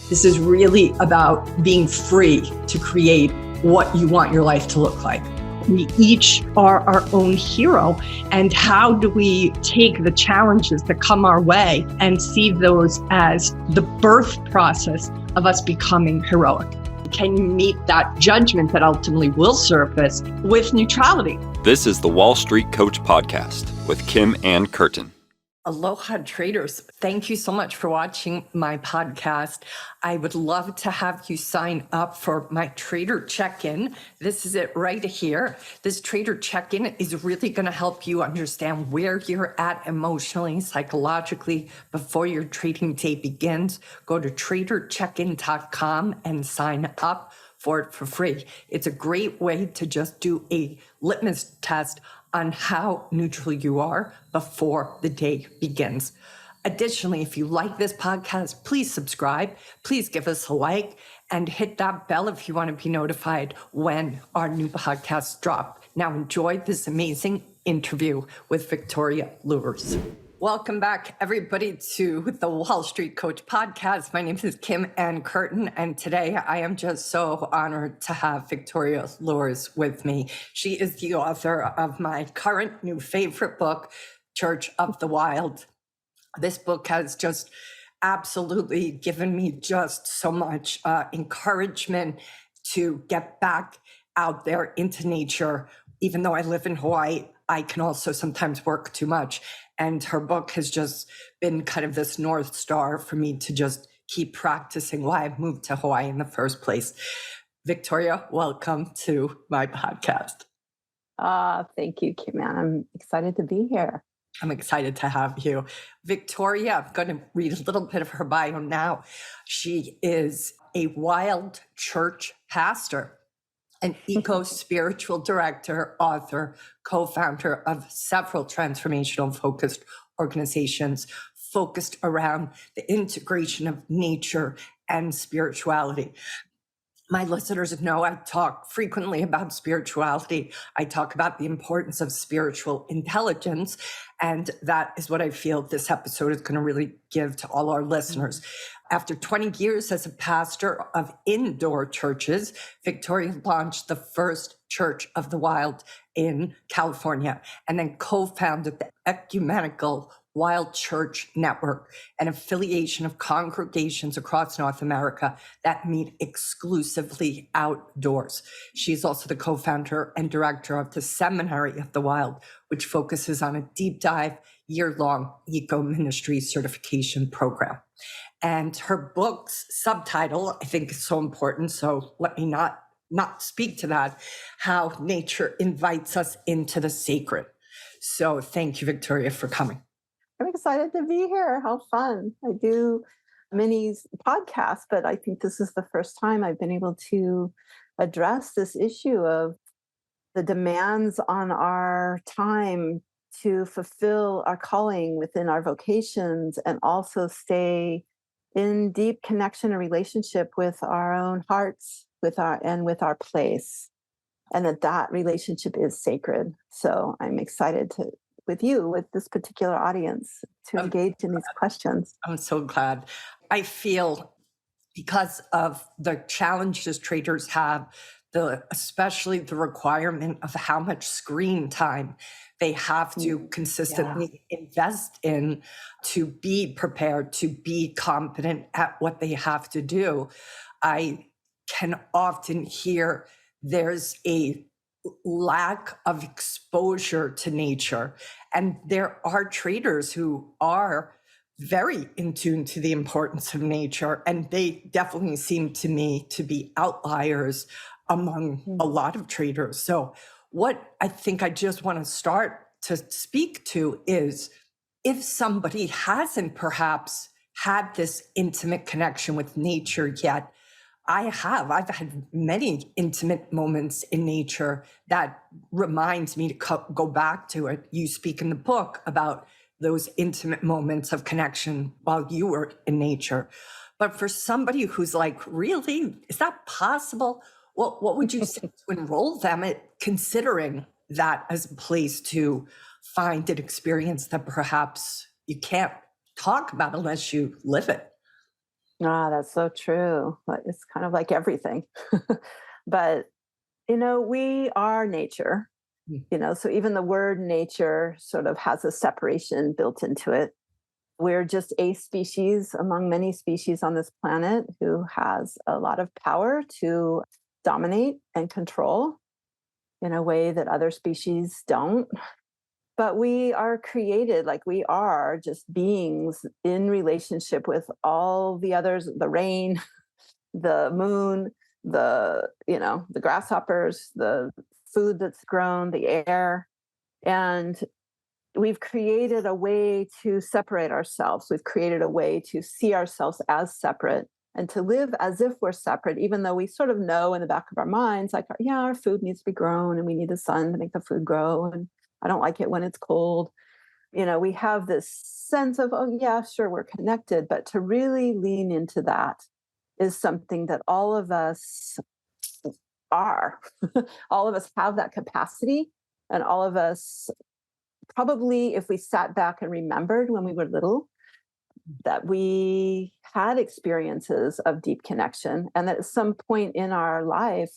This is really about being free to create what you want your life to look like. We each are our own hero. And how do we take the challenges that come our way and see those as the birth process of us becoming heroic? Can you meet that judgment that ultimately will surface with neutrality? This is the Wall Street Coach Podcast with Ann Curtin. Aloha traders. Thank you so much for watching my podcast. I would love to have you sign up for my trader check-in. This is it right here. This trader check-in is really going to help you understand where you're at emotionally, psychologically before your trading day begins. Go to tradercheckin.com and sign up for it for free. It's a great way to just do a litmus test on how neutral you are before the day begins. Additionally, if you like this podcast, please subscribe, please give us a like, and hit that bell if you want to be notified when our new podcasts drop. Now enjoy this amazing interview with Victoria Loorz. Welcome back, everybody, to the Wall Street Coach Podcast. My name is Ann Curtin, and today I am just so honored to have Victoria Loorz with me. She is the author of my current new favorite book, Church of the Wild. This book has just absolutely given me just so much encouragement to get back out there into nature. Even though I live in Hawaii, I can also sometimes work too much. And her book has just been kind of this North Star for me to just keep practicing why I moved to Hawaii in the first place. Victoria, welcome to my podcast. Thank you, Ann. I'm excited to be here. I'm excited to have you. Victoria, I'm going to read a little bit of her bio now. She is a wild church pastor, an eco-spiritual director, author, co-founder of several transformational focused organizations focused around the integration of nature and spirituality. My listeners know I talk frequently about spirituality. I talk about the importance of spiritual intelligence, and that is what I feel this episode is going to really give to all our listeners. After 20 years as a pastor of indoor churches, Victoria launched the first Church of the Wild in California and then co-founded the Ecumenical Wild Church Network, an affiliation of congregations across North America that meet exclusively outdoors. She's also the co-founder and director of the Seminary of the Wild, which focuses on a deep dive, year-long eco-ministry certification program. And her book's subtitle, I think, is so important, so let me not speak to that, How Nature Invites Us into the Sacred. So thank you, Victoria, for coming. I'm excited to be here. How fun. I do many podcasts, but I think this is the first time I've been able to address this issue of the demands on our time to fulfill our calling within our vocations and also stay in deep connection and relationship with our own hearts, with our place, and that relationship is sacred. So I'm excited with this particular audience to engage in these questions. I'm so glad. I feel because of the challenges traders have, especially the requirement of how much screen time they have to consistently invest in to be prepared, to be competent at what they have to do. I can often hear there's a lack of exposure to nature. And there are traders who are very in tune to the importance of nature. And they definitely seem to me to be outliers among a lot of traders. So what I think I just want to start to speak to is if somebody hasn't perhaps had this intimate connection with nature yet, I've had many intimate moments in nature that reminds me to go back to it. You speak in the book about those intimate moments of connection while you were in nature. But for somebody who's like, really, is that possible? What would you say to enroll them at considering that as a place to find an experience that perhaps you can't talk about unless you live it? Ah, that's so true. But it's kind of like everything. But, we are nature, Mm. so even the word nature sort of has a separation built into it. We're just a species among many species on this planet who has a lot of power to dominate and control in a way that other species don't. But we are created, like we are just beings in relationship with all the others, the rain, the moon, the grasshoppers, the food that's grown, the air. And we've created a way to separate ourselves. We've created a way to see ourselves as separate and to live as if we're separate, even though we sort of know in the back of our minds, like, yeah, our food needs to be grown and we need the sun to make the food grow. And I don't like it when it's cold. We have this sense of, oh, yeah, sure, we're connected. But to really lean into that is something that all of us are. All of us have that capacity. And all of us probably, if we sat back and remembered when we were little, that we had experiences of deep connection, and that at some point in our life,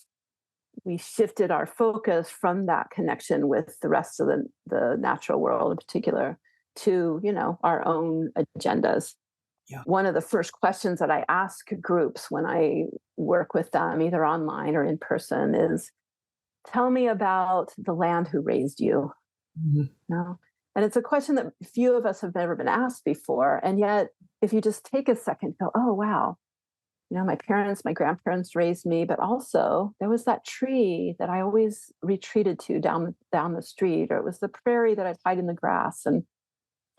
we shifted our focus from that connection with the rest of the natural world in particular to, our own agendas. Yeah. One of the first questions that I ask groups when I work with them, either online or in person, is tell me about the land who raised you. Mhm. No. And it's a question that few of us have never been asked before. And yet, if you just take a second, go, oh, wow, my parents, my grandparents raised me, but also there was that tree that I always retreated to down the street, or it was the prairie that I'd hide in the grass. And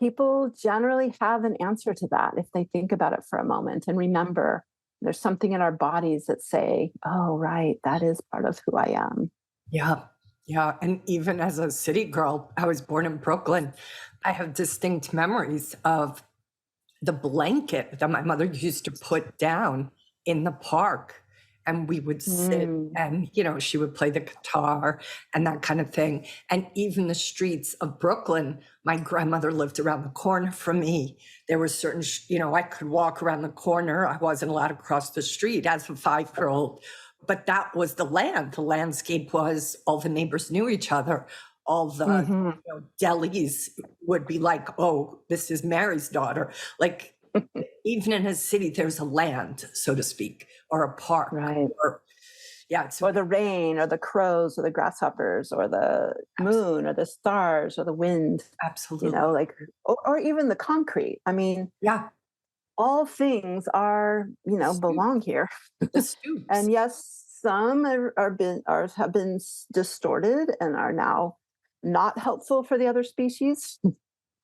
people generally have an answer to that if they think about it for a moment and remember there's something in our bodies that say, oh, right, that is part of who I am. Yeah. Yeah. And even as a city girl, I was born in Brooklyn. I have distinct memories of the blanket that my mother used to put down in the park. And we would sit Mm. and, she would play the guitar and that kind of thing. And even the streets of Brooklyn, my grandmother lived around the corner from me. There were certain, I could walk around the corner. I wasn't allowed to cross the street as a 5-year-old. But that was the land. The landscape was all the neighbors knew each other. All the Mm-hmm. delis would be like, oh, this is Mary's daughter. Like, even in a city, there's a land, so to speak, or a park. Right. Or, yeah. Or the rain, or the crows, or the grasshoppers, or the moon, or the stars, or the wind, Absolutely. like, or even the concrete. I mean, Yeah. all things are, belong here. The stoops. And yes, some have been distorted and are now not helpful for the other species,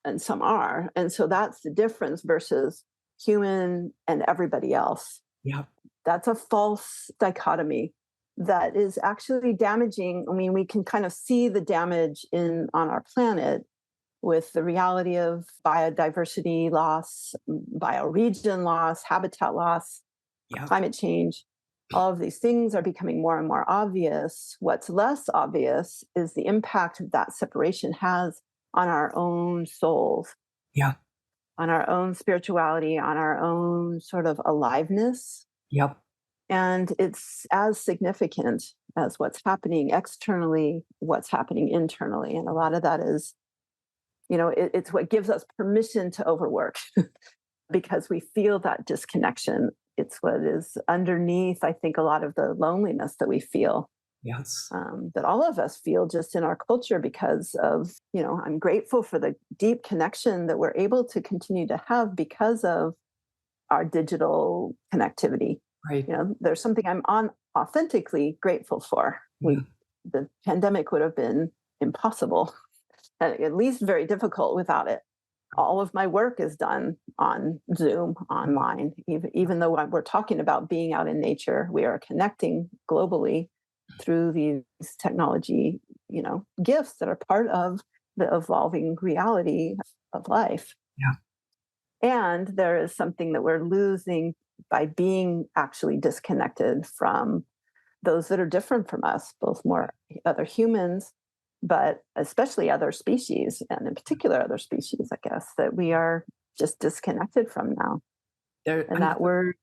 and some are. And so that's the difference versus human and everybody else. Yeah. That's a false dichotomy that is actually damaging. I mean, we can kind of see the damage on our planet with the reality of biodiversity loss, bioregion loss, habitat loss, Yeah. climate change. All of these things are becoming more and more obvious. What's less obvious is the impact that separation has on our own souls, Yeah. on our own spirituality, on our own sort of aliveness. Yep. And it's as significant as what's happening externally, what's happening internally. And a lot of that is, it's what gives us permission to overwork because we feel that disconnection. It's what is underneath, I think, a lot of the loneliness that we feel, Yes. that all of us feel just in our culture because of, I'm grateful for the deep connection that we're able to continue to have because of our digital connectivity. Right. There's something I'm authentically grateful for. Yeah. The pandemic would have been impossible, at least very difficult without it. All of my work is done on Zoom online. Even though we're talking about being out in nature, we are connecting globally through these technology, gifts that are part of the evolving reality of life. Yeah. And there is something that we're losing by being actually disconnected from those that are different from us, both more other humans, but especially other species, and in particular other species, I guess, that we are just disconnected from now. And that word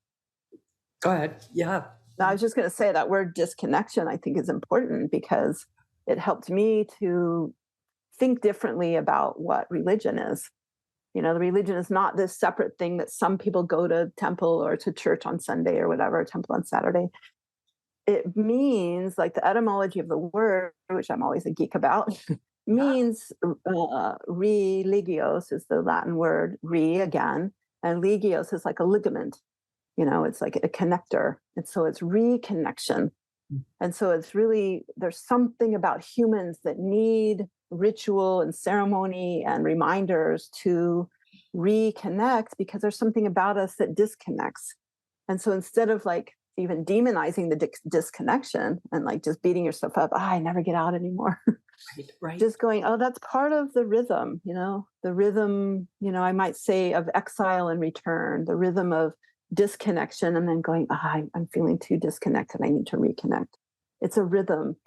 Go ahead. Yeah. Now, I was just going to say that word disconnection, I think, is important because it helped me to think differently about what religion is. The religion is not this separate thing that some people go to temple or to church on Sunday or whatever, temple on Saturday. It means, like, the etymology of the word, which I'm always a geek about, Yeah. means religios is the Latin word, re again, and legios is like a ligament. It's like a connector. And so it's reconnection. And so it's really, there's something about humans that need ritual and ceremony and reminders to reconnect because there's something about us that disconnects. And so instead of like even demonizing the disconnection and like just beating yourself up, I never get out anymore. Right. Right. Just going, oh, that's part of the rhythm, the rhythm, I might say of exile and return, the rhythm of disconnection, and then going, I'm feeling too disconnected. I need to reconnect. It's a rhythm.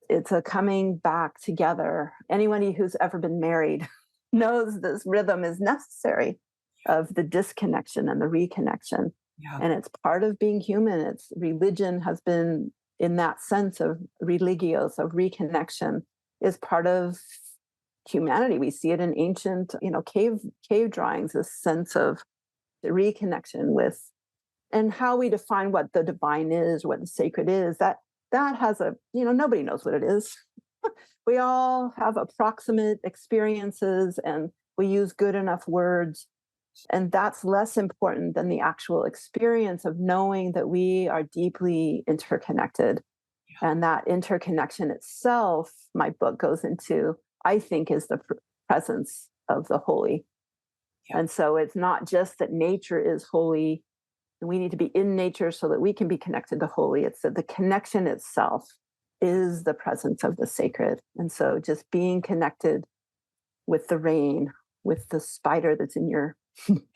It's a coming back together. Anyone who's ever been married knows this rhythm is necessary of the disconnection and the reconnection. Yeah. And it's part of being human. It's religion has been in that sense of religios, of reconnection, is part of humanity. We see it in ancient, cave drawings, this sense of the reconnection with, and how we define what the divine is, what the sacred is, that has a, nobody knows what it is. We all have approximate experiences and we use good enough words. And that's less important than the actual experience of knowing that we are deeply interconnected. Yeah. And that interconnection itself, my book goes into, I think, is the presence of the holy. Yeah. And so it's not just that nature is holy, and we need to be in nature so that we can be connected to holy. It's that the connection itself is the presence of the sacred. And so just being connected with the rain, with the spider that's in your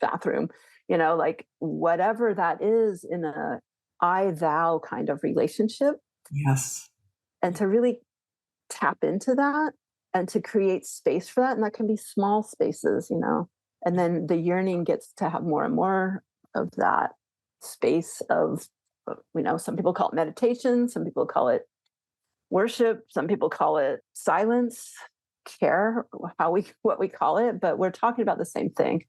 bathroom, like whatever that is in a I-thou kind of relationship. Yes. And to really tap into that and to create space for that. And that can be small spaces, and then the yearning gets to have more and more of that space of, some people call it meditation, some people call it worship, some people call it silence, care, what we call it, but we're talking about the same thing,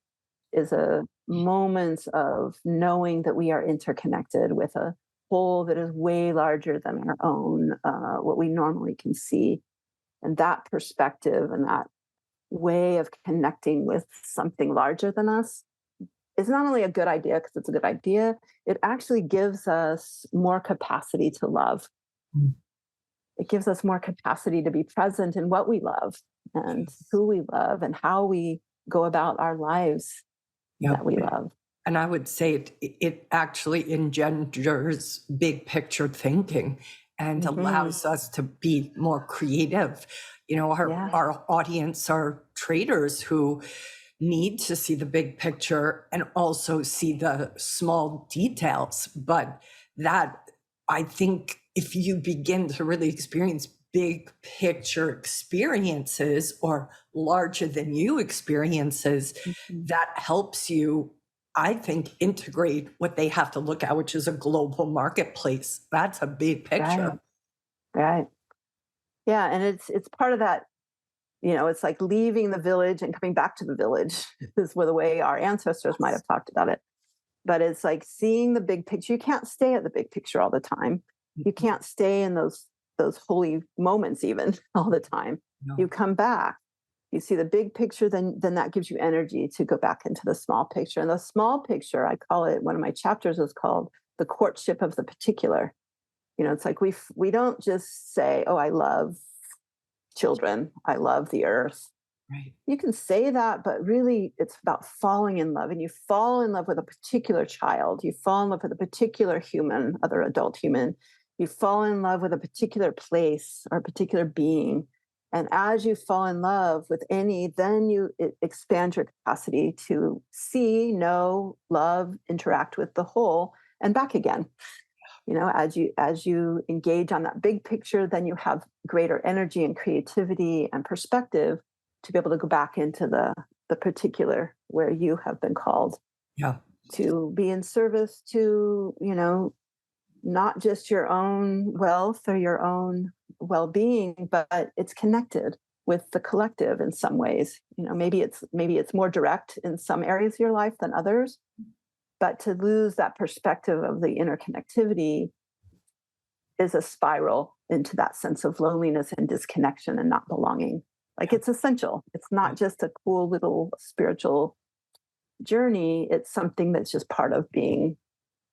is a moment of knowing that we are interconnected with a whole that is way larger than our own, what we normally can see. And that perspective and that way of connecting with something larger than us is not only a good idea because it's a good idea, it actually gives us more capacity to love. Mm. It gives us more capacity to be present in what we love and who we love and how we go about our lives that we love. And I would say it actually engenders big picture thinking and allows us to be more creative. Our audience are traders who need to see the big picture and also see the small details. But that, I think, if you begin to really experience big picture experiences or larger than you experiences, that helps you, I think, integrate what they have to look at, which is a global marketplace. That's a big picture. Right. Yeah. And it's part of that, it's like leaving the village and coming back to the village is the way our ancestors might have talked about it. But it's like seeing the big picture. You can't stay at the big picture all the time. You can't stay in those holy moments even all the time. No. You come back. You see the big picture, then that gives you energy to go back into the small picture. And the small picture, I call it, one of my chapters is called The Courtship of the Particular. It's like we don't just say, oh, I love children, I love the earth. Right. You can say that, but really it's about falling in love. And you fall in love with a particular child. You fall in love with a particular human, other adult human. You fall in love with a particular place or a particular being. And as you fall in love with any, then you expand your capacity to see, know, love, interact with the whole, and back again. As you engage on that big picture, then you have greater energy and creativity and perspective to be able to go back into the particular where you have been called to be in service to, not just your own wealth or your own well-being, but it's connected with the collective in some ways. Maybe it's more direct in some areas of your life than others, but to lose that perspective of the interconnectivity is a spiral into that sense of loneliness and disconnection and not belonging. Like, it's essential. It's not just a cool little spiritual journey. It's something that's just part of being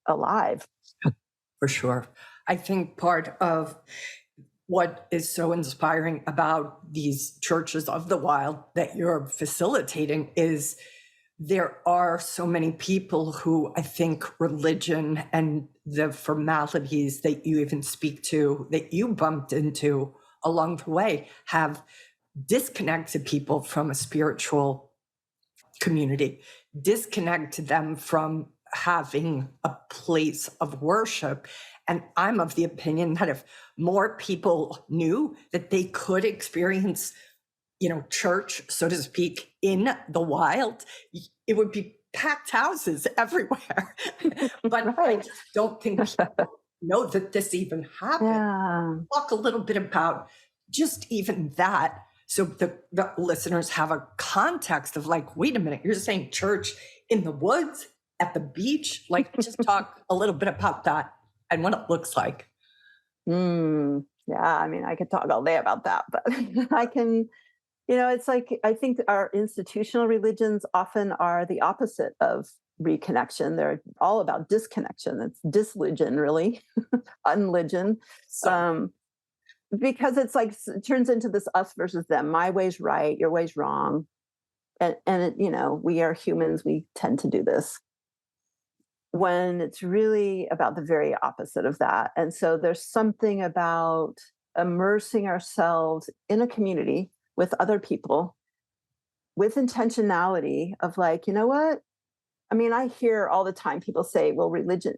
alive. For sure. I think part of what is so inspiring about these churches of the wild that you're facilitating is there are so many people who I think religion and the formalities that you even speak to, that you bumped into along the way, have disconnected people from a spiritual community, disconnect them from having a place of worship. And I'm of the opinion that if more people knew that they could experience, church, so to speak, in the wild, it would be packed houses everywhere. But I just don't think people know that this even happened. Yeah. Talk a little bit about just even that, so the listeners have a context of like, wait a minute, you're saying church in the woods, at the beach? Like, just talk a little bit about that and what it looks like. Yeah, I mean, I could talk all day about that, but I can, it's like, I think our institutional religions often are the opposite of reconnection. They're all about disconnection. It's disreligion, really, unreligion. Because it's like, it turns into this us versus them. My way's right, your way's wrong. And we are humans. We tend to do this when it's really about the very opposite of that. And so there's something about immersing ourselves in a community with other people with intentionality of like, you know what? I mean, I hear all the time people say, well, religion,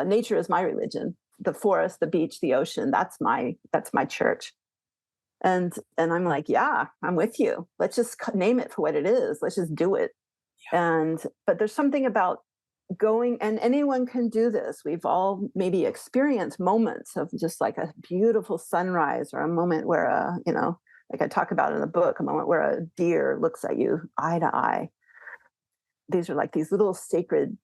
nature is my religion. The forest, the beach, the ocean, that's my church. And I'm like, yeah, I'm with you. Let's just name it for what it is. Let's just do it. Yeah. But there's something about going, and anyone can do this. We've all maybe experienced moments of just like a beautiful sunrise, or a moment where, like I talk about in the book, a moment where a deer looks at you eye to eye. These are like these little sacred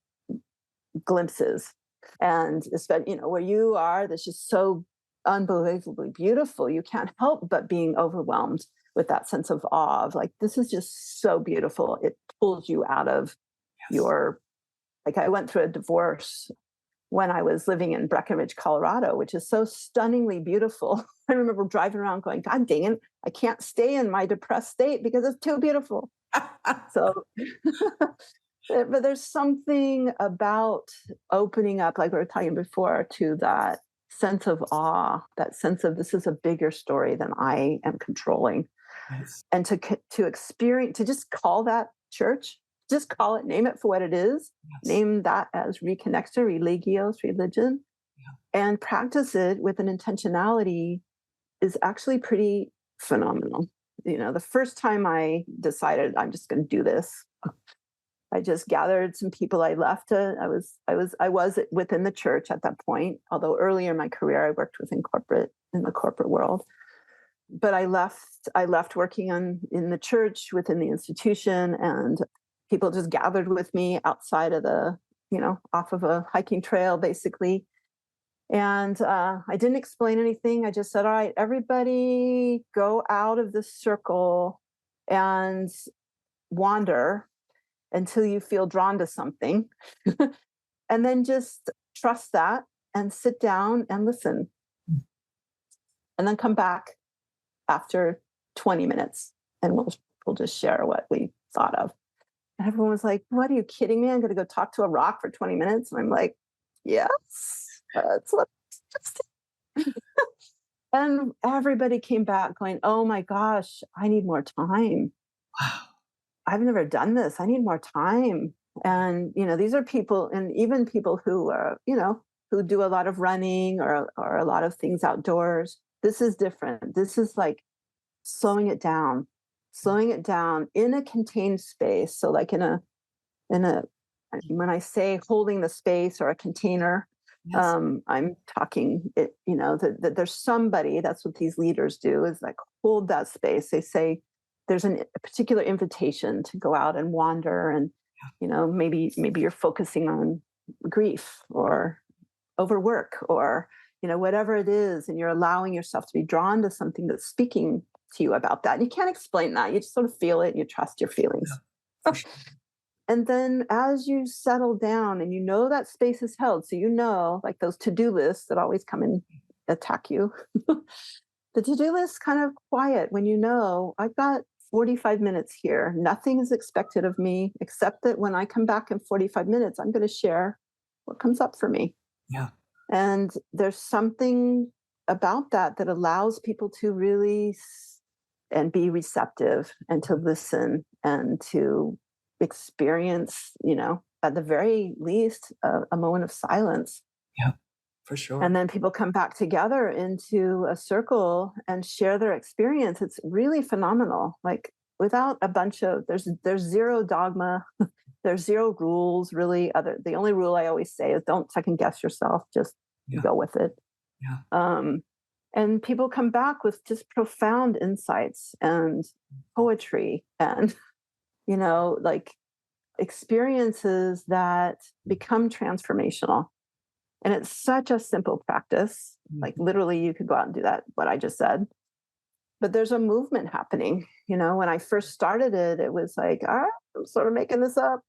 glimpses. And especially, where you are, that's just so unbelievably beautiful. You can't help but being overwhelmed with that sense of awe of like, this is just so beautiful. It pulls you out of your, like, I went through a divorce when I was living in Breckenridge, Colorado, which is so stunningly beautiful. I remember driving around going, God dang it, I can't stay in my depressed state because it's too beautiful. So but there's something about opening up, like we were talking before, to that sense of awe, that sense of this is a bigger story than I am controlling. Yes. And to experience, to just call that church, just call it, name it for what it is, name that as reconnector, religios, religion, and practice it with an intentionality is actually pretty phenomenal. The first time I decided I'm just going to do this, I just gathered some people. I left. I was within the church at that point. Although earlier in my career, I worked in the corporate world. But I left working in the church within the institution, and people just gathered with me outside of off of a hiking trail, basically. And I didn't explain anything. I just said, all right, everybody go out of this circle and wander until you feel drawn to something. And then just trust that and sit down and listen. And then come back after 20 minutes and we'll just share what we thought of. And everyone was like, what, are you kidding me? I'm going to go talk to a rock for 20 minutes. And I'm like, yes, let's just. And everybody came back going, oh my gosh, I need more time. Wow. I've never done this. I need more time. And, these are people, and even people who are, who do a lot of running or a lot of things outdoors. This is different. This is like slowing it down in a contained space. So like in a, when I say holding the space or a container, Yes. I'm talking it, that there's somebody, that's what these leaders do, is like hold that space. They say there's a particular invitation to go out and wander, and maybe you're focusing on grief or overwork or whatever it is, and you're allowing yourself to be drawn to something that's speaking to you about that. And you can't explain that. You just sort of feel it and you trust your Yeah, feelings. for sure. And then as you settle down and that space is held, so like those to-do lists that always come and attack you, the to-do list kind of quiet when I've got 45 minutes here. Nothing is expected of me except that when I come back in 45 minutes, I'm going to share what comes up for me. Yeah. And there's something about that allows people to really and be receptive and to listen and to experience, at the very least, a moment of silence. Yeah, for sure. And then people come back together into a circle and share their experience. It's really phenomenal. Like without a bunch of there's zero dogma, there's zero rules really. The only rule I always say is don't second guess yourself. Just go with it. Yeah. And people come back with just profound insights and poetry and like experiences that become transformational. And it's such a simple practice. Like literally you could go out and do that, what I just said. But there's a movement happening. When I first started it, it was like, all right, I'm sort of making this up.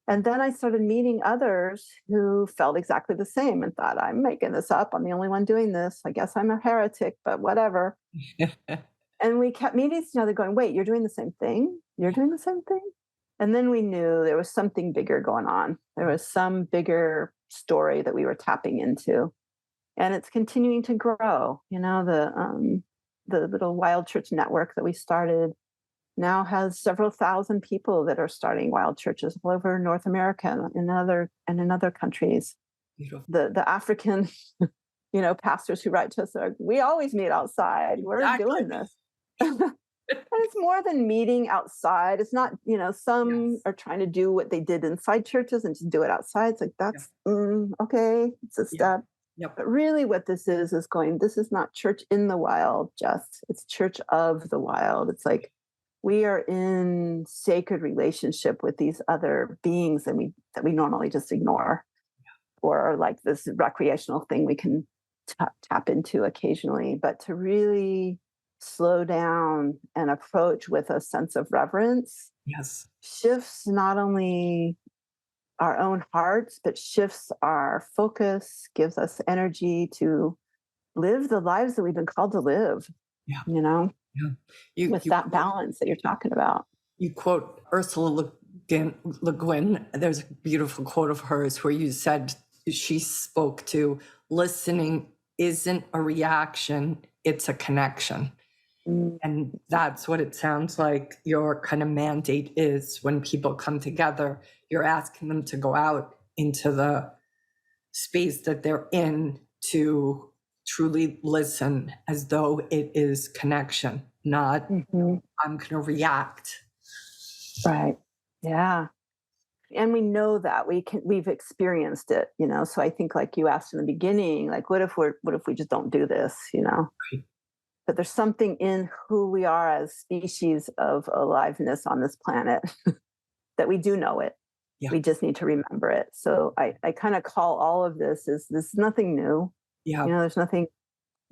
And then I started meeting others who felt exactly the same and thought, I'm making this up. I'm the only one doing this. I guess I'm a heretic, but whatever. And we kept meeting each other going, wait, you're doing the same thing? You're doing the same thing? And then we knew there was something bigger going on. There was some bigger story that we were tapping into. And it's continuing to grow. The little wild church network that we started now has several thousand people that are starting wild churches all over North America and in other countries. Beautiful. The African, pastors who write to us are, we always meet outside. We're doing this. And it's more than meeting outside. It's not, some are trying to do what they did inside churches and just do it outside. It's like, that's okay. It's a step. Yep. But really what this is this is not church in the wild, it's church of the wild. It's like, we are in sacred relationship with these other beings that we normally just ignore, or like this recreational thing we can tap into occasionally. But to really slow down and approach with a sense of reverence, shifts not only our own hearts, but shifts our focus, gives us energy to live the lives that we've been called to live. Yeah. With that balance that you're talking about. You quote Ursula Le Guin. There's a beautiful quote of hers where you said she spoke to listening isn't a reaction, it's a connection. And that's what it sounds like your kind of mandate is when people come together. You're asking them to go out into the space that they're in to truly listen as though it is connection, not I'm going to react. Right. Yeah. And we know that we've experienced it, so I think like you asked in the beginning, like, what if we just don't do this, Right. But there's something in who we are as species of aliveness on this planet that we do know it. Yeah. We just need to remember it. So I kind of call all of this is nothing new. Yeah. There's nothing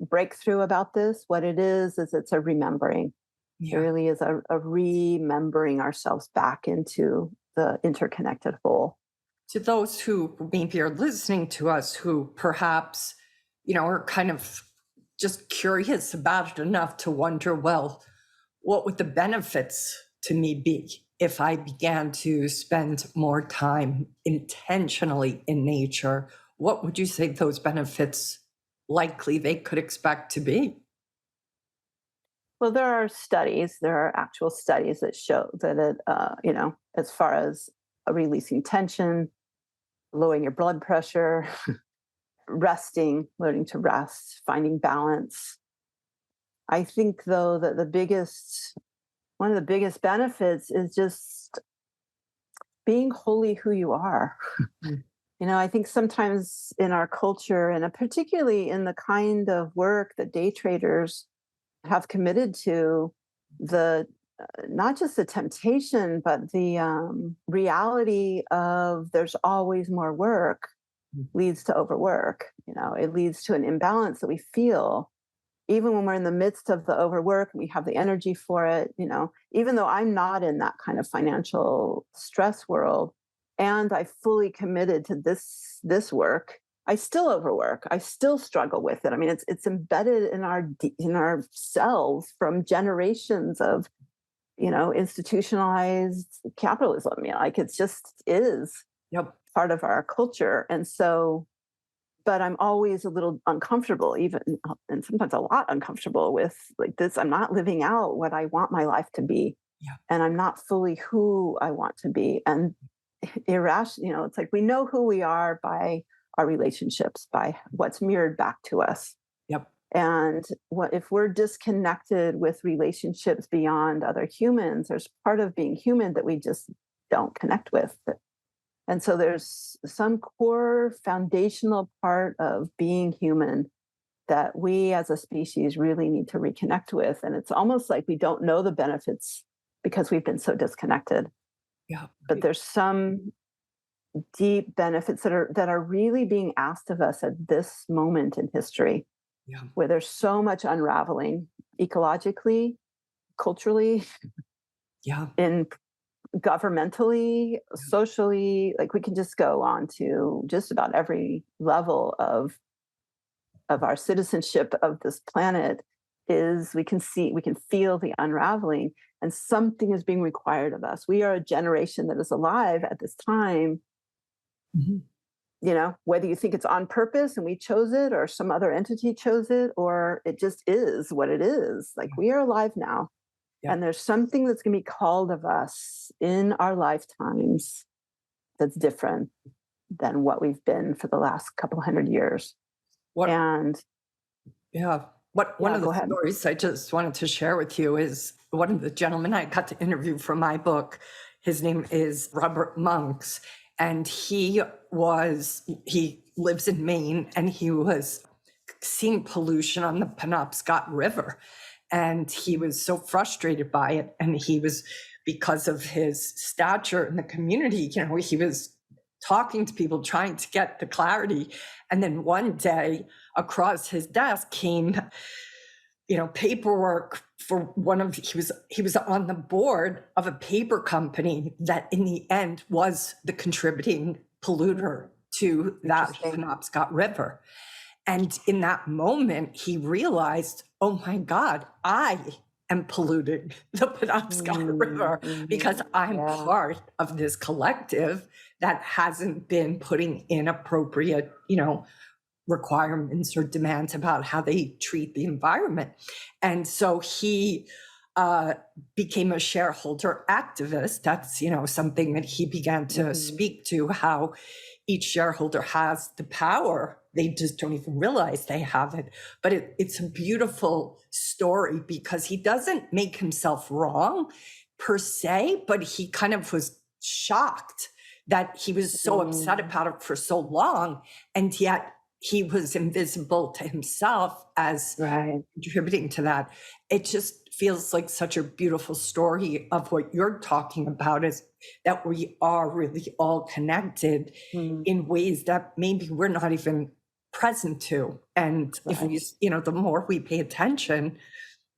breakthrough about this. What it is it's a remembering. Yeah. It really is a remembering ourselves back into the interconnected whole. To those who maybe are listening to us who perhaps, are kind of just curious about it enough to wonder, well, what would the benefits to me be if I began to spend more time intentionally in nature? What would you say those benefits likely they could expect to be? Well, there are actual studies that show that it, as far as releasing tension, lowering your blood pressure, resting, learning to rest, finding balance. I think, though, that one of the biggest benefits is just being wholly who you are. I think sometimes in our culture, and particularly in the kind of work that day traders have committed to, the not just the temptation, but the reality of there's always more work leads to overwork. It leads to an imbalance that we feel even when we're in the midst of the overwork and we have the energy for it. Even though I'm not in that kind of financial stress world, and I fully committed to this work, I still overwork. I still struggle with it. I mean, it's embedded in our cells from generations of institutionalized capitalism. Like it's just is Yep. part of our culture. And so, but I'm always a little uncomfortable, even, and sometimes a lot uncomfortable with like this. I'm not living out what I want my life to be. Yeah. And I'm not fully who I want to be. And irrational, it's like we know who we are by our relationships, by what's mirrored back to us. Yep. And what if we're disconnected with relationships beyond other humans? There's part of being human that we just don't connect with. And so there's some core foundational part of being human that we as a species really need to reconnect with. And it's almost like we don't know the benefits because we've been so disconnected. Yeah. But there's some deep benefits that are really being asked of us at this moment in history, Yeah. where there's so much unraveling ecologically, culturally, Yeah. in governmentally, socially. Like we can just go on to just about every level of our citizenship of this planet. We can feel the unraveling, and something is being required of us. We are a generation that is alive at this time. Mm-hmm. Whether you think it's on purpose and we chose it, or some other entity chose it, or it just is what it is. Like we are alive now. Yeah. And there's something that's going to be called of us in our lifetimes that's different than what we've been for the last couple hundred years. What? And Yeah. One of go the ahead. stories I just wanted to share with you is one of the gentlemen I got to interview for my book. His name is Robert Monks, and he lives in Maine, and he was seeing pollution on the Penobscot River. And he was so frustrated by it. And he was, because of his stature in the community, he was talking to people, trying to get the clarity. And then one day across his desk came, paperwork for he was on the board of a paper company that in the end was the contributing polluter to that Penobscot River. And in that moment, he realized, oh my God, I am polluting the Penobscot River because I'm part of this collective that hasn't been putting in appropriate, requirements or demands about how they treat the environment. And so he became a shareholder activist. That's, something that he began to speak to, how each shareholder has the power. They just don't even realize they have it. But it's a beautiful story because he doesn't make himself wrong per se, but he kind of was shocked that he was so upset about it for so long. And yet he was invisible to himself as contributing to that. It just feels like such a beautiful story of what you're talking about, is that we are really all connected in ways that maybe we're not even present to. And if we, the more we pay attention,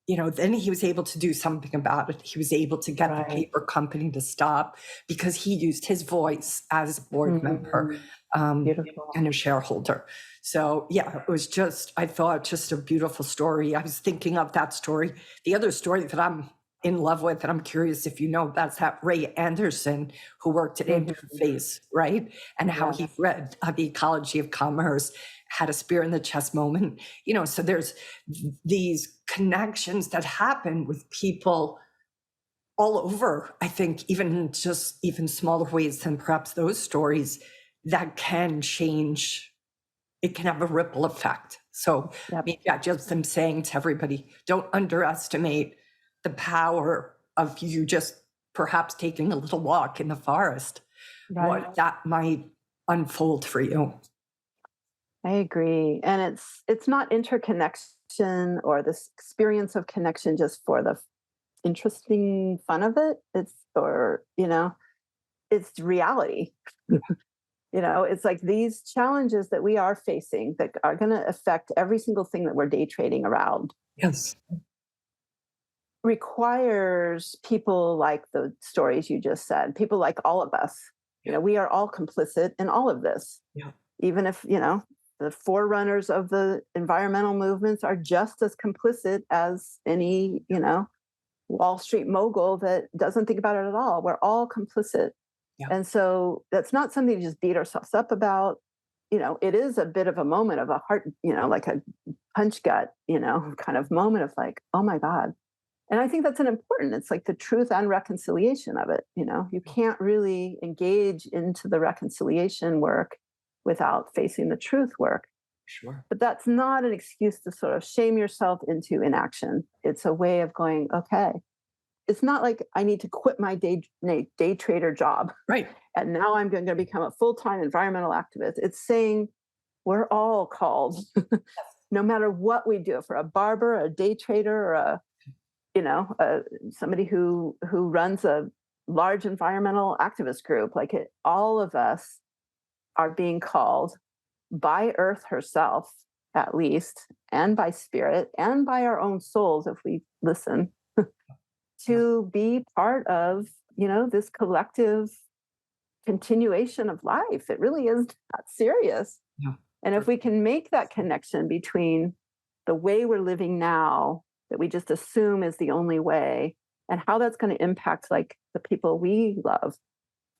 then he was able to do something about it. He was able to get the paper company to stop because he used his voice as a board member and a shareholder. So it was I thought just a beautiful story. I was thinking of that story. The other story that I'm in love with, and I'm curious if you know, that's that Ray Anderson who worked at Interface, right? And how he read The Ecology of Commerce, had a spear in the chest moment. So there's these connections that happen with people all over, I think, even smaller ways than perhaps those stories, that can change. It can have a ripple effect. So maybe I just am saying to everybody, don't underestimate the power of you just perhaps taking a little walk in the forest, what that might unfold for you. I agree. And it's not interconnection or this experience of connection just for the interesting fun of it. It's reality. It's like these challenges that we are facing that are going to affect every single thing that we're day trading around Yes. requires people like the stories you just said, people like all of us. We are all complicit in all of this. Yeah. Even if, the forerunners of the environmental movements are just as complicit as any, Wall Street mogul that doesn't think about it at all. We're all complicit. Yeah. And so that's not something to just beat ourselves up about. It is a bit of a moment of a heart, like a punch gut, kind of moment of like, oh my God. And I think that's an important, it's like the truth and reconciliation of it. You can't really engage into the reconciliation work without facing the truth work. Sure. But that's not an excuse to sort of shame yourself into inaction. It's a way of going, okay, it's not like I need to quit my day trader job. Right. And now I'm going to become a full-time environmental activist. It's saying we're all called, no matter what we do, if we're a barber, a day trader, or somebody who runs a large environmental activist group, all of us are being called by Earth herself, at least, and by spirit, and by our own souls, if we listen, to be part of, this collective continuation of life. It really is that serious. Yeah. And if we can make that connection between the way we're living now, that we just assume is the only way, and how that's going to impact the people we love,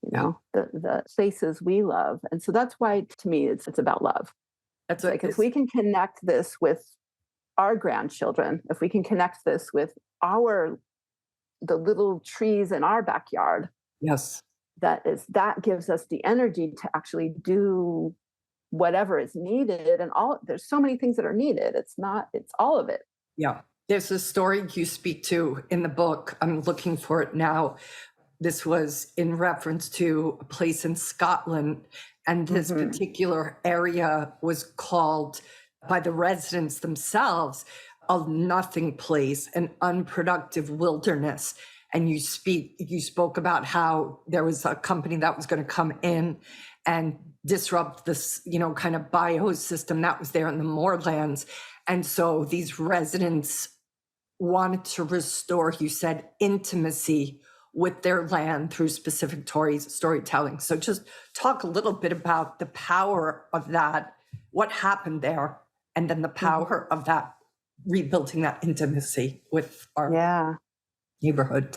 the places we love. And so that's why, to me, it's about love. That's if we can connect this with our grandchildren, if we can connect this with the little trees in our backyard, yes, that gives us the energy to actually do whatever is needed. And there's so many things that are needed. It's all of it. Yeah. There's a story you speak to in the book. I'm looking for it now. This was in reference to a place in Scotland, and this particular area was called by the residents themselves a nothing place, an unproductive wilderness. And you spoke about how there was a company that was going to come in and disrupt this, kind of biosystem that was there in the moorlands. And so these residents wanted to restore, you said, intimacy with their land through specific storytelling. So just talk a little bit about the power of that, what happened there, and then the power of that, rebuilding that intimacy with our neighborhood.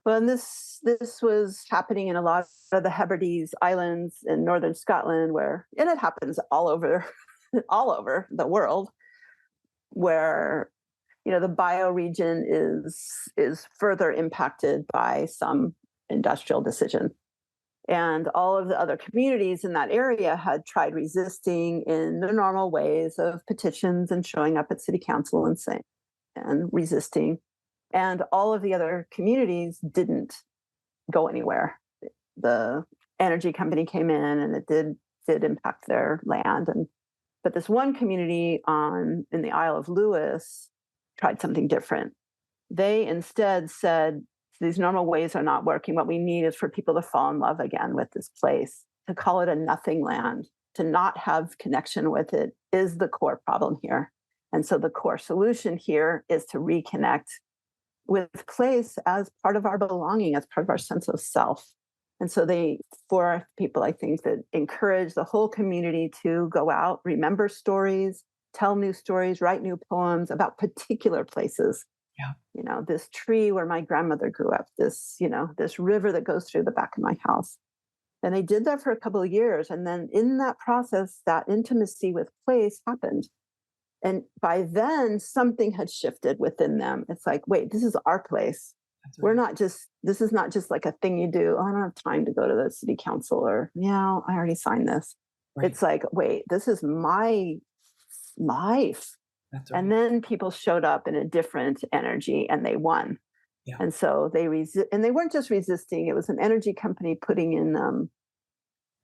Well, and this was happening in a lot of the Hebrides Islands in northern Scotland, and it happens all over the world, where the bioregion is further impacted by some industrial decision. And all of the other communities in that area had tried resisting in the normal ways of petitions and showing up at city council and resisting. And all of the other communities didn't go anywhere. The energy company came in and it did impact their land. But this one community in the Isle of Lewis tried something different. They instead said, these normal ways are not working. What we need is for people to fall in love again with this place, to call it a nothing land, to not have connection with it is the core problem here. And so the core solution here is to reconnect with place as part of our belonging, as part of our sense of self. And so for people, I think, that encourage the whole community to go out, remember stories, tell new stories, write new poems about particular places. Yeah. This tree where my grandmother grew up, this river that goes through the back of my house. And they did that for a couple of years. And then in that process, that intimacy with place happened. And by then, something had shifted within them. It's like, wait, this is our place. Right. This is not just like a thing you do. Oh, I don't have time to go to the city council, or, I already signed this. Right. It's like, wait, this is my life. That's right. And then people showed up in a different energy and they won. Yeah. And so and they weren't just resisting. It was an energy company putting in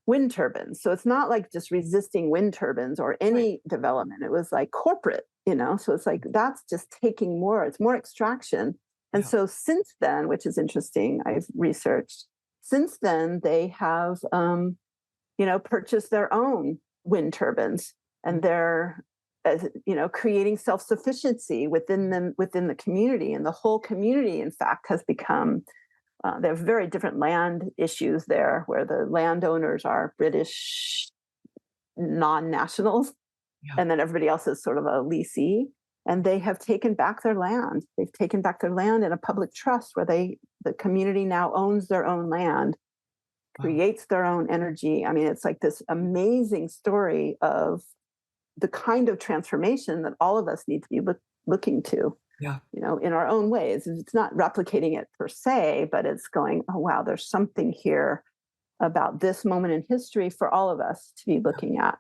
wind turbines. So it's not like just resisting wind turbines or any development. It was like corporate, so it's like that's just taking more, it's more extraction. And Yeah. so since then, which is interesting, I've researched, since then they have, purchased their own wind turbines, and they're, creating self-sufficiency within the community. And the whole community, in fact, has become, there are very different land issues there, where the landowners are British non-nationals, Yeah. and then everybody else is sort of a leasee. And they have taken back their land. They've taken back their land in a public trust, where the community now owns their own land, Wow. creates their own energy. I mean, it's like this amazing story of the kind of transformation that all of us need to be looking to, Yeah. in our own ways. It's not replicating it per se, but it's going, oh, wow, there's something here about this moment in history for all of us to be looking at.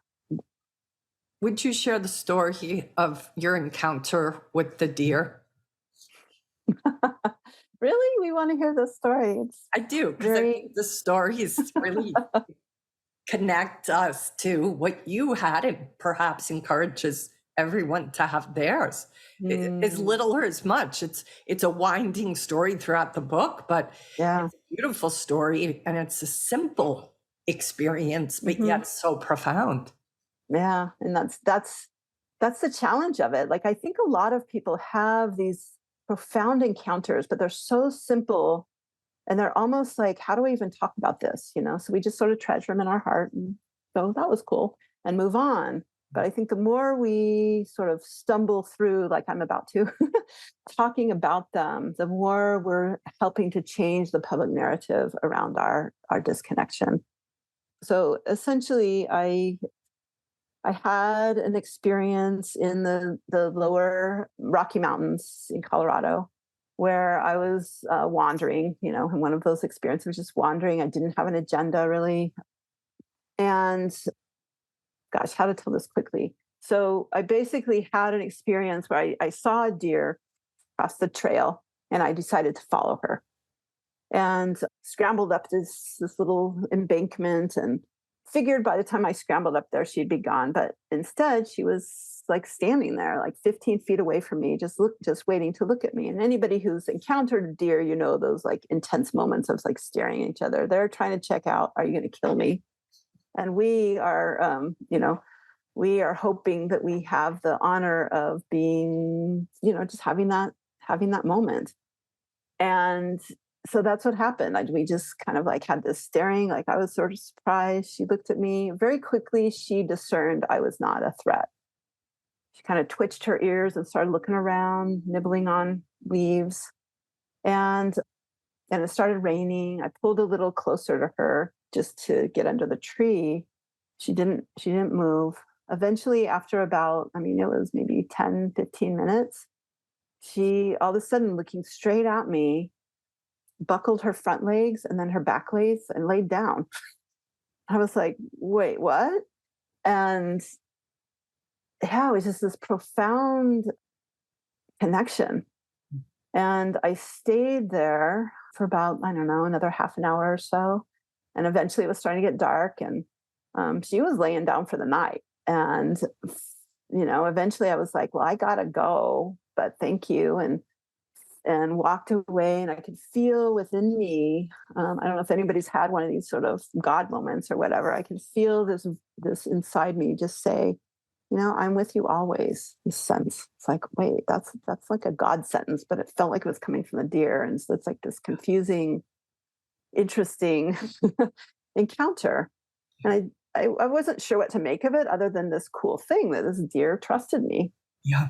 Would you share the story of your encounter with the deer? Really? We want to hear this story. It's I do, because I very, think the stories really connect us to what you had, and perhaps encourages everyone to have theirs. As mm, little or as much. It's a winding story throughout the book, but yeah. it's a beautiful story, and it's a simple experience, but Mhm. yet so profound. Yeah, and that's the challenge of it. Like, I think a lot of people have these profound encounters, but they're so simple, and they're almost like, how do I even talk about this? So we just sort of treasure them in our heart and go, that was cool, and move on. But I think the more we sort of stumble through, like I'm about to, talking about them, the more we're helping to change the public narrative around our disconnection. So essentially, I had an experience in the lower Rocky Mountains in Colorado, where I was wandering, in one of those experiences, just wandering. I didn't have an agenda really. And gosh, how to tell this quickly. So I basically had an experience where I saw a deer cross the trail, and I decided to follow her, and scrambled up this little embankment, and figured by the time I scrambled up there, she'd be gone. But instead, she was like standing there, like 15 feet away from me, just waiting to look at me. And anybody who's encountered a deer, those like intense moments of like staring at each other. They're trying to check out, are you going to kill me? And we are hoping that we have the honor of being, just having that moment. And so that's what happened. We just kind of like had this staring, like I was sort of surprised. She looked at me very quickly. She discerned I was not a threat. She kind of twitched her ears and started looking around, nibbling on leaves. And it started raining. I pulled a little closer to her just to get under the tree. She didn't move. Eventually, after about, it was maybe 10, 15 minutes, she all of a sudden, looking straight at me, buckled her front legs and then her back legs and laid down. I was like, wait, what? And yeah, it was just this profound connection. And I stayed there for about, I don't know, another half an hour or so. And eventually it was starting to get dark, and she was laying down for the night. And, eventually I was like, well, I gotta go, but thank you. And walked away, and I could feel within me, I don't know if anybody's had one of these sort of God moments or whatever. I could feel this inside me just say, I'm with you always. This sense. It's like, wait, that's like a God sentence, but it felt like it was coming from a deer. And so it's like this confusing, interesting encounter. And I wasn't sure what to make of it, other than this cool thing that this deer trusted me. Yeah.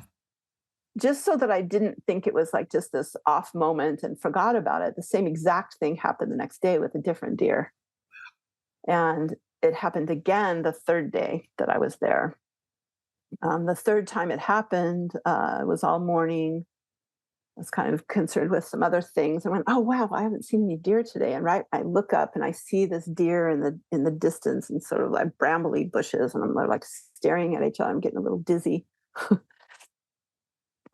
Just so that I didn't think it was like just this off moment and forgot about it. The same exact thing happened the next day with a different deer. And it happened again the third day that I was there. The third time it happened, it was all morning. I was kind of concerned with some other things. I went, oh wow, I haven't seen any deer today. And right, I look up and I see this deer in the distance, and sort of like brambly bushes, and I'm like staring at each other. I'm getting a little dizzy.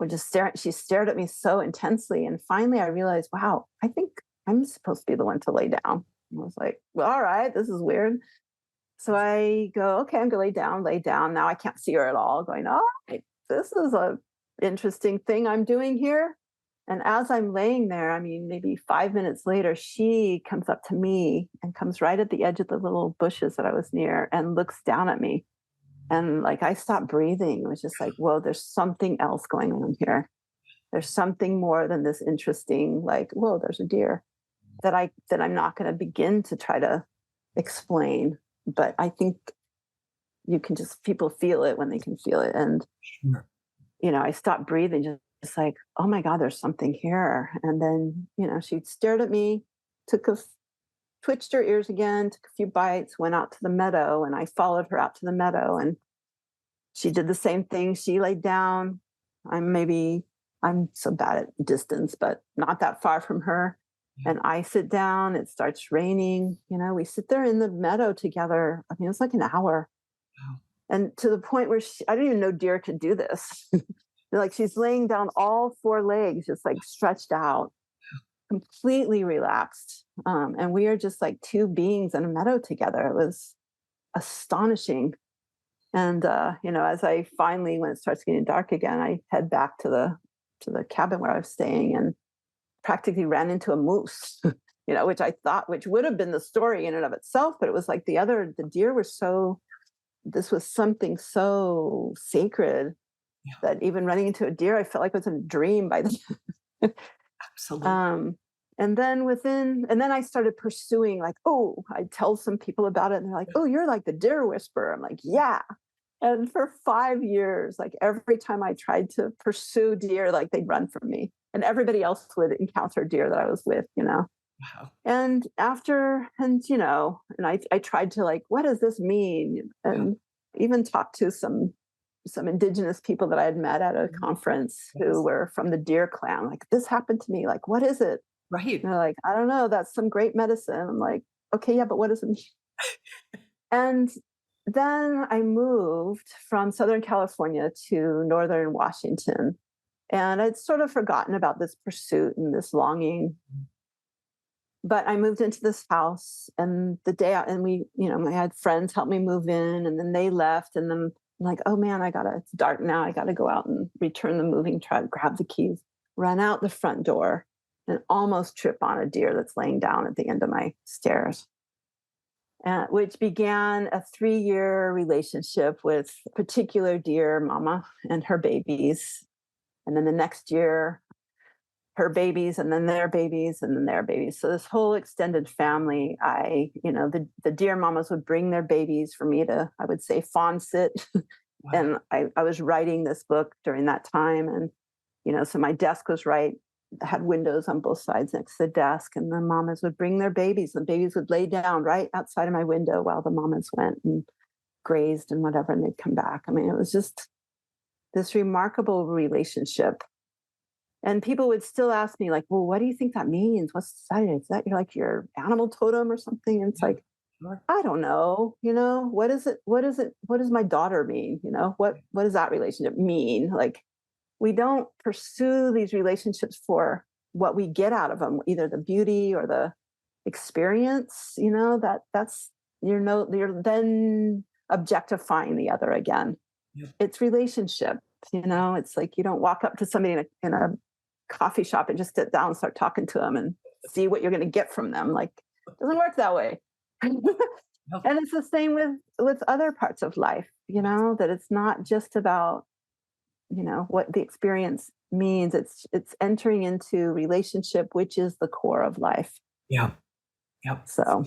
We're just staring. She stared at me so intensely, and finally I realized, wow, I think I'm supposed to be the one to lay down. I was like, well, all right, this is weird. So I go, okay, I'm going to lay down. Now I can't see her at all. Going, all right, this is a interesting thing I'm doing here. And as I'm laying there, I mean, maybe 5 minutes later, she comes up to me and comes right at the edge of the little bushes that I was near and looks down at me. And like I stopped breathing. It was just like, whoa, there's something else going on here. There's something more than this interesting, like, whoa, there's a deer that I'm not going to begin to try to explain. But I think you can just people feel it when they can feel it. And Sure. I stopped breathing, just like, oh my God, there's something here. And then, she stared at me, twitched her ears again, took a few bites, went out to the meadow, and I followed her out to the meadow. And she did the same thing. She laid down. I'm so bad at distance, but not that far from her. And I sit down, it starts raining. We sit there in the meadow together. I mean, it was like an hour. Wow. And to the point where I didn't even know deer could do this. Like she's laying down all four legs, just like stretched out, completely relaxed. And we are just like two beings in a meadow together. It was astonishing. And, as I finally, when it starts getting dark again, I head back to the cabin where I was staying and practically ran into a moose, which would have been the story in and of itself. But it was like the deer were this was something so sacred that even running into a deer, I felt like it was a dream by the Absolutely. and then I started pursuing, like, oh, I'd tell some people about it and they're like, oh, you're like the deer whisperer. I'm like, yeah. And for 5 years, like every time I tried to pursue deer, like they'd run from me and everybody else would encounter deer that I was with. Wow. And I tried to, like, what does this mean? And even talked to some indigenous people that I had met at a conference who were from the deer clan. Like, this happened to me. Like, what is it? Right. And they're like, I don't know. That's some great medicine. I'm like, okay, yeah, but what does it mean? And then I moved from Southern California to Northern Washington. And I'd sort of forgotten about this pursuit and this longing. But I moved into this house, and I had friends help me move in, and then they left. And then I'm like, oh man, it's dark now. I got to go out and return the moving truck, grab the keys, run out the front door, and almost trip on a deer that's laying down at the end of my stairs. Which began a 3-year relationship with a particular deer mama and her babies. And then the next year, her babies, and then their babies, and then their babies. So this whole extended family, the deer mamas would bring their babies for me to, I would say, fawn sit. Wow. And I was writing this book during that time. And, so my desk was had windows on both sides next to the desk, and the mamas would bring their babies. The babies would lay down right outside of my window while the mamas went and grazed and whatever, and they'd come back. I mean, it was just this remarkable relationship. And people would still ask me, like, well, what do you think that means? What's that? Is that your animal totem or something? And it's like, Sure. I don't know. What is it? What is it? What does my daughter mean? What does that relationship mean? Like, we don't pursue these relationships for what we get out of them, either the beauty or the experience. You're then objectifying the other again. Yep. It's relationship. It's like you don't walk up to somebody in a coffee shop and just sit down and start talking to them and see what you're going to get from them. Like, it doesn't work that way. Nope. And it's the same with other parts of life, that it's not just about, what the experience means. It's entering into relationship, which is the core of life. Yeah. Yep. So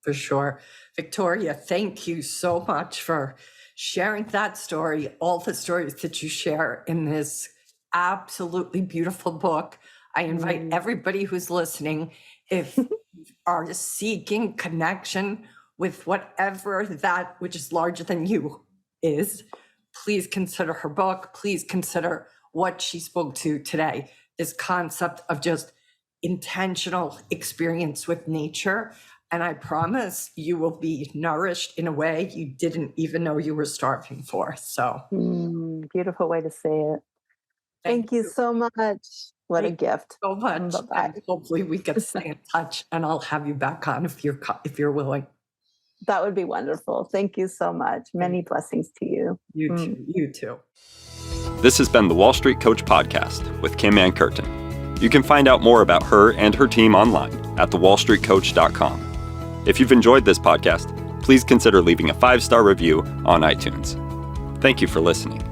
For sure. Victoria, thank you so much for sharing that story, all the stories that you share in this absolutely beautiful book. I invite everybody who's listening, if you are seeking connection with whatever that which is larger than you is, please consider her book. Please consider what she spoke to today. This concept of just intentional experience with nature. And I promise you will be nourished in a way you didn't even know you were starving for. So beautiful way to say it. Thank you so much. What a gift. So much. Bye-bye. And hopefully we can stay in touch, and I'll have you back on if you're willing. That would be wonderful. Thank you so much. Many blessings to you. You too. You too. This has been the Wall Street Coach Podcast with Ann Curtin. You can find out more about her and her team online at thewallstreetcoach.com. If you've enjoyed this podcast, please consider leaving a 5-star review on iTunes. Thank you for listening.